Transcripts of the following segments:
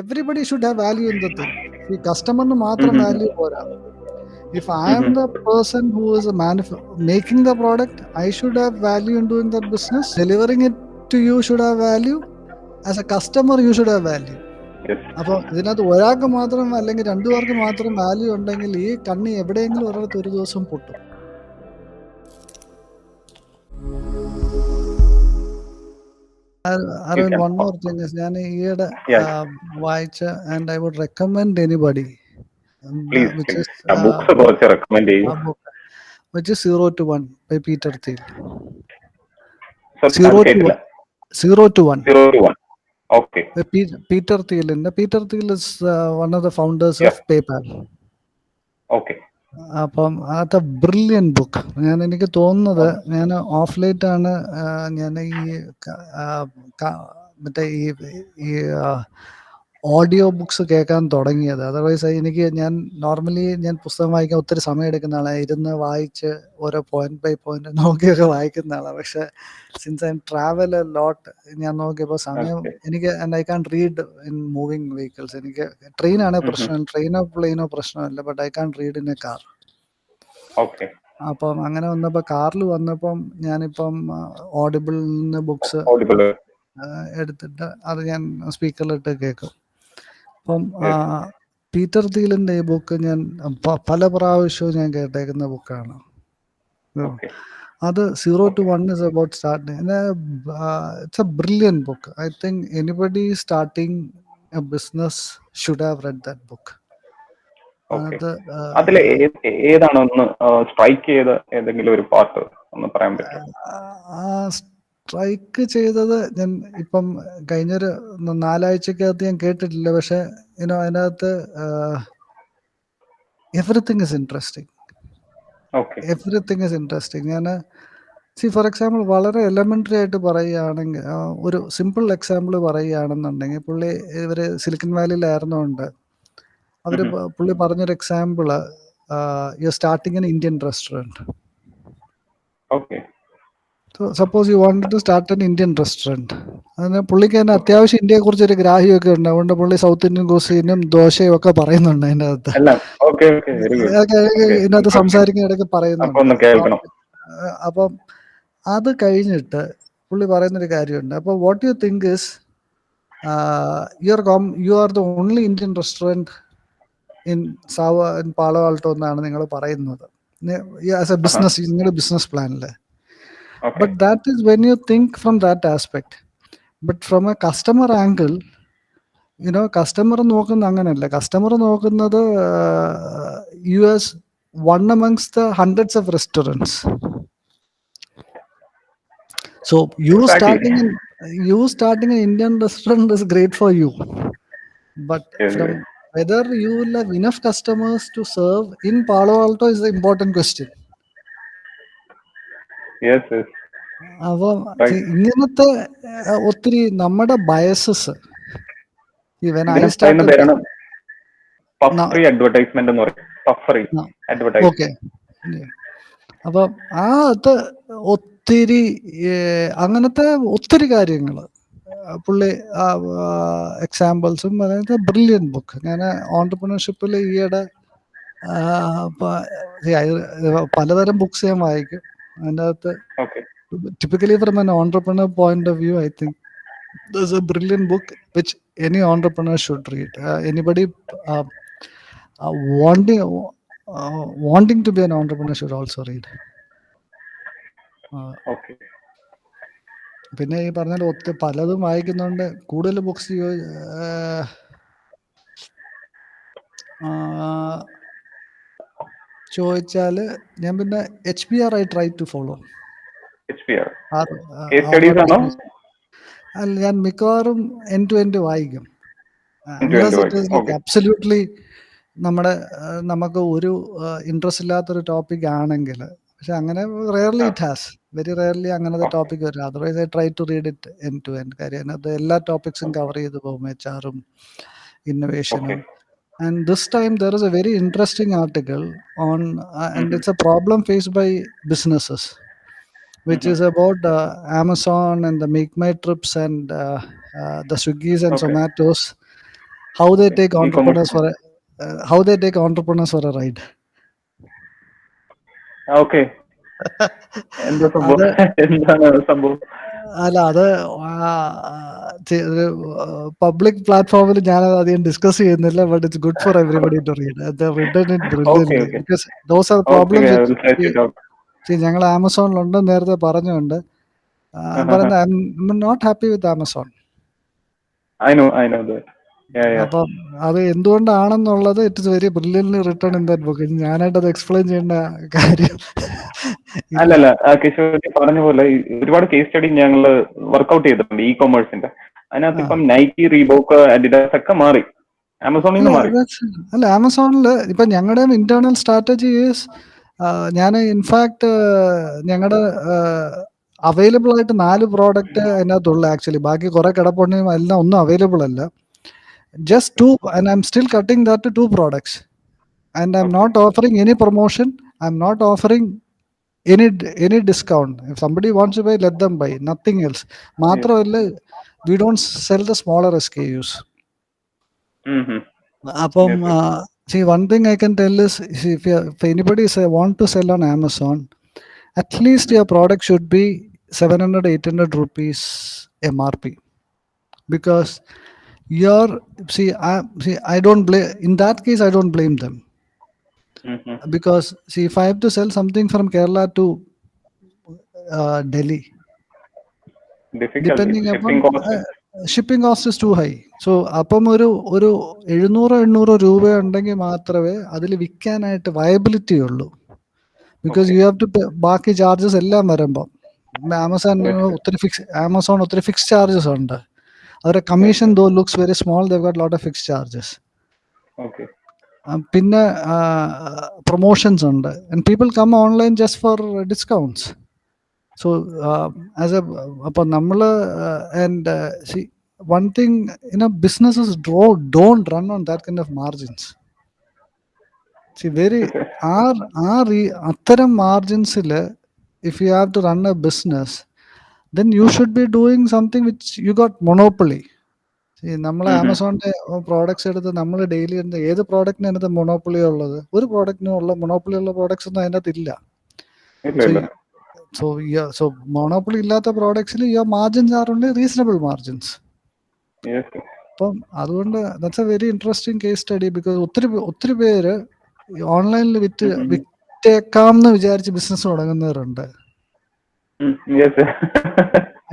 Everybody should have value in the thing. See, customer no matram value pora. If I am the person who is making the product, I should have value in doing that business. Delivering it to you should have value. As a customer, you should have value. അപ്പോൾ ഇതിനകത്ത് ഒരാൾക്ക് മാത്രം അല്ലെങ്കിൽ രണ്ടു പേർക്ക് മാത്രം value ഉണ്ടെങ്കിൽ ഈ കണ്ണി എവിടെയെങ്കിലും ഒരിടത്ത് ഒരു ദിവസം പൊട്ടും. Arvind, one more thing is ഞാൻ ഈയിടെ വായിച്ച and I would recommend anybody which is which is 0 to 1 by Peter Thiel. 0 to 1. Okay. Peter Thiel is one of the founders of PayPal. Okay. അപ്പം അത് ബ്രില്യൻ ബുക്ക്. എനിക്ക് തോന്നുന്നത് ഞാൻ of late ആണ് ഞാൻ മറ്റേ ഈ ഓഡിയോ ബുക്സ് കേൾക്കാൻ തുടങ്ങിയത്. അതർവൈസ് ഞാൻ നോർമലി പുസ്തകം വായിക്കാൻ ഒത്തിരി സമയം എടുക്കുന്ന ആളാണ്. ഇരുന്ന് വായിച്ച് ഓരോ പോയിന്റ് ബൈ പോയിന്റ് നോക്കിയൊക്കെ വായിക്കുന്ന ആളാണ്. പക്ഷെ since I travel a lot, ഞാൻ നോക്കിയപ്പോൾ സമയം എനിക്ക് I can read in moving vehicles. എനിക്ക് ട്രെയിനാണ് പ്രശ്നം, ട്രെയിനോ പ്ലെയിനോ പ്രശ്നമല്ല, but I can read in a car. അപ്പം അങ്ങനെ വന്നപ്പോൾ കാറിൽ വന്നപ്പം ഞാനിപ്പം ഓഡിബിളിന്ന് ബുക്സ് എടുത്തിട്ട് അത് ഞാൻ സ്പീക്കറിലിട്ട് കേൾക്കും. അപ്പം പീറ്റർ തീലിന്റെ ഈ ബുക്ക് ഞാൻ പല പ്രാവശ്യവും ഞാൻ കേട്ടേക്കുന്ന ബുക്കാണ്. അത് 0 to 1 is about starting. It's a brilliant book. I think anybody starting a business should have read that book. അതിലെ ഏതാണ് ഒന്ന് സ്ട്രൈക്ക് ചെയ്ത ഏതെങ്കിലും ഒരു പാർട്ട് ഒന്ന് പറയാൻ പറ്റുമോ? സ്ട്രൈക്ക് ചെയ്തത് ഞാൻ ഇപ്പം കഴിഞ്ഞൊരു 4 ആഴ്ചക്കകത്ത് ഞാൻ കേട്ടിട്ടില്ല. പക്ഷെ അതിനകത്ത് എവറിത്തിങ് ഇസ് ഇൻട്രസ്റ്റിംഗ്. ഞാൻ ഫോർ എക്സാമ്പിൾ വളരെ എലമെന്ററി ആയിട്ട് പറയുകയാണെങ്കിൽ, ഒരു സിമ്പിൾ എക്സാമ്പിൾ പറയുകയാണെന്നുണ്ടെങ്കിൽ, ഇവര് സിലിക്കൺ വാലിയിലായിരുന്നുകൊണ്ട് പുള്ളി പറഞ്ഞൊരു example, you are starting an Indian restaurant. So suppose you wanted to start an Indian restaurant. അതിന് പുള്ളിക്ക് തന്നെ അത്യാവശ്യം ഇന്ത്യയെ കുറിച്ചൊരു ഗ്രാഹ്യമൊക്കെ ഉണ്ട്. അതുകൊണ്ട് പുള്ളി സൗത്ത് ഇന്ത്യൻ കുസീനും ദോശയും ഒക്കെ പറയുന്നുണ്ട് അതിൻ്റെ അകത്ത്. ഇതിനകത്ത് സംസാരിക്കുന്ന ഇടയ്ക്ക് പറയുന്നുണ്ട്. അപ്പം അത് കഴിഞ്ഞിട്ട് പുള്ളി പറയുന്നൊരു കാര്യമുണ്ട്. അപ്പോൾ what you think is you are the only Indian restaurant in പാലോ ആൾട്ടോ എന്നാണ് നിങ്ങൾ പറയുന്നത് ആസ് എ ബിസിനസ്, നിങ്ങളുടെ ബിസിനസ് പ്ലാനിൽ. But that is when you think from that aspect. But from a customer angle, customer നോക്കുന്ന അങ്ങനെയല്ല. Customer നോക്കുന്നത് US one amongst the hundreds of restaurants. So you starting an Indian restaurant is great for you. But from whether you will have enough customers to serve in Palo Alto is the important question. അപ്പൊ ഇങ്ങനത്തെ ഒത്തിരി നമ്മുടെ biases okay. അപ്പൊ അത് ഒത്തിരി അങ്ങനത്തെ ഒത്തിരി കാര്യങ്ങൾ പുള്ളി എക്സാമ്പിൾസും അതായത് ബ്രില്യൻ ബുക്ക്. ഞാൻ ഓൺടർപ്രണർഷിപ്പിൽ ഈയിടെ പലതരം ബുക്സ് ഞാൻ വായിക്കും. അതിൻ്റെ അകത്ത് typically from an entrepreneur point of view, I think there's a brilliant book which any entrepreneur should read. Anybody wanting to be an entrepreneur should also read. പിന്നെ ഈ പറഞ്ഞ ഒത്തിരി പലതും വായിക്കുന്നുണ്ട്. കൂടുതൽ ബുക്സ് ചോദിച്ചാല് ഞാൻ പിന്നെ HBR I try to follow. അല്ല, ഞാൻ മിക്കവാറും എൻഡ് ടു എൻഡ് വായിക്കും. അബ്സല്യൂട്ട്ലി നമുക്ക് ഒരു ഇൻട്രസ്റ്റ് ഇല്ലാത്തൊരു ടോപ്പിക് ആണെങ്കിൽ. പക്ഷെ അങ്ങനെ rarely it has, very rarely അങ്ങനത്തെ ടോപ്പിക് വരും. Otherwise I try to read it end to end. കാര്യം അതിനകത്ത് എല്ലാ ടോപ്പിക്സും കവർ ചെയ്ത് പോകും, HR-ഉം ഇന്നോവേഷനും. And this time there is a very interesting article on and it's a problem faced by businesses, which is about Amazon and the Make My Trips and the Swiggies and Zomatos. how they Okay. take E-commerce. entrepreneurs for how they take entrepreneurs for a ride. Okay. എന്താ സംഭവം? അത് എന്താണ് സംഭവം? അല്ല, അത് public പ്ലാറ്റ്ഫോമിൽ ഞാൻ അധികം ഡിസ്കസ് ചെയ്യുന്നില്ല. But it's good for everybody to read. Written it brilliantly because those are problems. ഞങ്ങൾ ആമസോണിലുണ്ട്, നേരത്തെ പറഞ്ഞുണ്ട്. പറയുന്നത് I'm not happy with Amazon. അപ്പം അത് എന്തുകൊണ്ടാണെന്നുള്ളത് it is very brilliantly written in that book. ഞാനായിട്ട് അത് എക്സ്പ്ലെയിൻ ചെയ്യേണ്ട കാര്യം അല്ലല്ല, കിഷോർ പറഞ്ഞ പോലെ ഒരുപാട് കേസ് സ്റ്റഡി ഞങ്ങൾ വർക്ക്ഔട്ട് ചെയ്തിട്ടുണ്ട് ഇ കൊമേഴ്സിന്റെ. അതിനകത്ത് ഇപ്പം നൈക്കി, റീബോക്ക്, അഡിഡാസ് ഒക്കെ മാറി, ആമസോണിൽ നിന്ന് മാറി. അല്ല, ആമസോണിൽ ഇപ്പൊ ഞങ്ങളുടെ ഇന്റേണൽ സ്ട്രാറ്റജി ഈസ്, ഞാൻ ഇൻഫാക്ട് ഞങ്ങളുടെ അവൈലബിൾ ആയിട്ട് 4 പ്രോഡക്റ്റ് അതിനകത്തുള്ളു ആക്ച്വലി. ബാക്കി കുറെ കിടപ്പുണ്ടെങ്കിലും എല്ലാം ഒന്നും അവൈലബിൾ അല്ല. Just 2, and I'm still cutting that to 2 products. And I'm not offering any promotion. I'm not offering any discount. If somebody wants to buy, let them buy. Nothing else. Matravalla, we don't sell the smaller SKUs. Apom, see, one thing I can tell is, if anybody want to sell on Amazon, at least your product should be 700-800 rupees MRP. Because I don't blame, in that case I don't blame them. Because see, if I have to sell something from Kerala to Delhi, depending upon shipping cost is too high. So അപ്പം ഒരു 700-800 രൂപ ഉണ്ടെങ്കിൽ മാത്രമേ അതിൽ വിൽക്കാനായിട്ട് viability ഉള്ളൂ. Because you have to ബാക്കി charges എല്ലാം വരുമ്പോൾ ആമസോൺ ഒത്തിരി ഫിക്സ് ചാർജസ് ഉണ്ട്. അവരുടെ commission though looks very small, they've got a lot of fixed charges. പിന്നെ പ്രൊമോഷൻസ് ഉണ്ട്, and people come online just for discounts. So അപ്പോൾ നമ്മൾ and see, one thing, businesses don't run on that kind of margins. See, അത്തരം മാർജിൻസിൽ if you have to run a business, then you should be doing something which you got monopoly. നമ്മൾ ആമസോണിന്റെ products എടുത്ത് നമ്മൾ daily ഏത് പ്രോഡക്റ്റിന് അതിനകത്ത് monopoly ഉള്ളത്? ഒരു പ്രോഡക്റ്റിനും ഉള്ള monopoly ഉള്ള പ്രോഡക്ട്സ് ഒന്നും അതിനകത്ത് ഇല്ല. സോ മൊണോപ്പൊളി ഇല്ലാത്ത പ്രോഡക്ട്സിൽ your margins are only reasonable margins. അപ്പം അതുകൊണ്ട് that's a very interesting case study. Because ഒത്തിരി പേര് ഓൺലൈനിൽ വിറ്റേക്കാം എന്ന് വിചാരിച്ച് ബിസിനസ് തുടങ്ങുന്നവരുണ്ട്.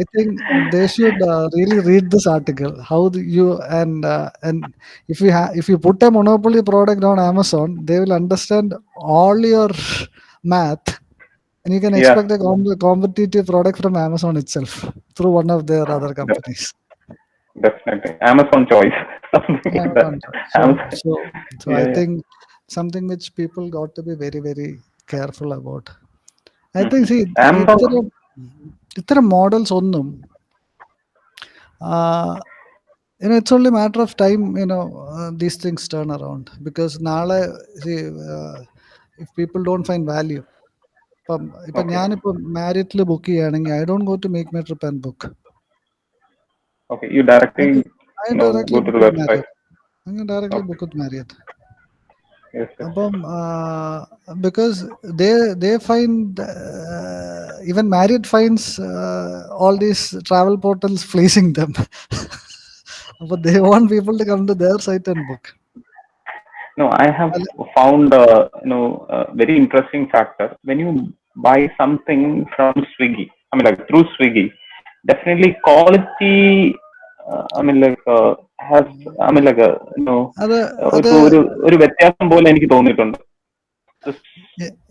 I think they should really read this article. How you and if you put a monopoly product on Amazon, they will understand all your math, and you can expect a competitive product from Amazon itself through one of their other companies. Definitely, Amazon choice. So I think something which people got to be very, very careful about. I think, see, ഇത്തരം models ഒന്നും it's only a matter of time, these things turn around. Because നാളെ if people don't find value, ഇപ്പം ഞാനിപ്പോൾ മാരിറ്റിൽ book ചെയ്യുകയാണെങ്കിൽ I don't go to Make My Trip and book. Okay, you directly go to the website. Directly book with Marriott. അപ്പം because they find even Marriott finds all these travel portals fleecing them. But they want people to come to their site and book. No, I have found a very interesting factor. When you buy something from Swiggy, I mean like through Swiggy, definitely quality has ഒരു വ്യത്യാസം പോലെ എനിക്ക് തോന്നിയിട്ടുണ്ട്.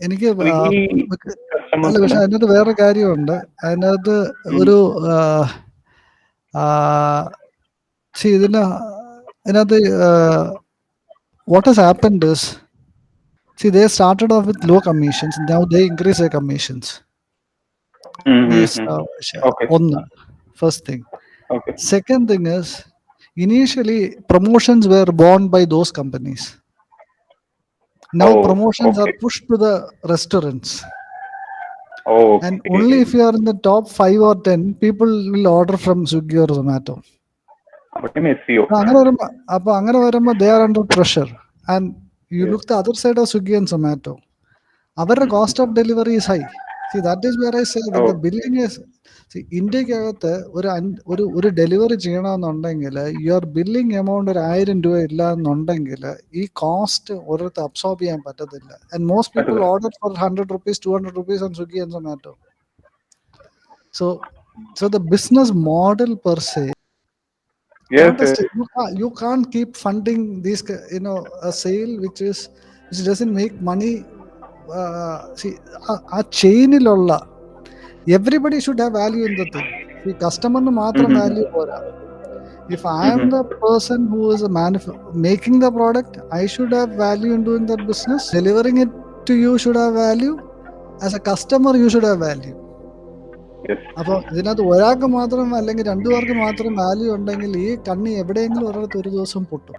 എനിക്ക് പക്ഷെ അതിനകത്ത് വേറെ കാര്യമുണ്ട്. അതിനകത്ത് ഒരു ഇതിനകത്ത് what has happened is, see, they started off with low commissions, now they increase their commissions. First thing. Second thing is, initially promotions were borne by those companies. Now promotions are pushed to the restaurants. And only if you are in the top 5 or 10, people will order from Swiggy or Zomato. SEO. അങ്ങനെ വരുമ്പോ they are under pressure and you look the other side of Swiggy and Zomato. അവരുടെ cost of delivery is high. See, that is where I say that the billing is, see, ഇന്ത്യക്കകത്ത് ഒരു delivery ചെയ്യണമെന്നുണ്ടെങ്കിൽ your billing amount ഒരു 1000 രൂപ ഇല്ല എന്നുണ്ടെങ്കിൽ ഈ cost ഓരോരുത്തർ absorb ചെയ്യാൻ പറ്റത്തില്ല. And most people order for 100 rupees, 200 rupees on Swiggy and Zomato. So the business model per se, you can't keep funding these, a sale which doesn't make money. See, ആ ചെയിനിലുള്ള everybody should have value in the thing. See, customer മാത്രം value പോരാ. If I am the person who is making the product, I should have value in doing that business. Delivering it to you should have value. As a customer, you should have value. അപ്പോൾ ഇതിനകത്ത് ഒരാൾക്ക് മാത്രം അല്ലെങ്കിൽ 2 പേർക്ക് മാത്രം value ഉണ്ടെങ്കിൽ ഈ കണ്ണി എവിടെയെങ്കിലും ഒരിടത്ത് ഒരു ദിവസം പൊട്ടും.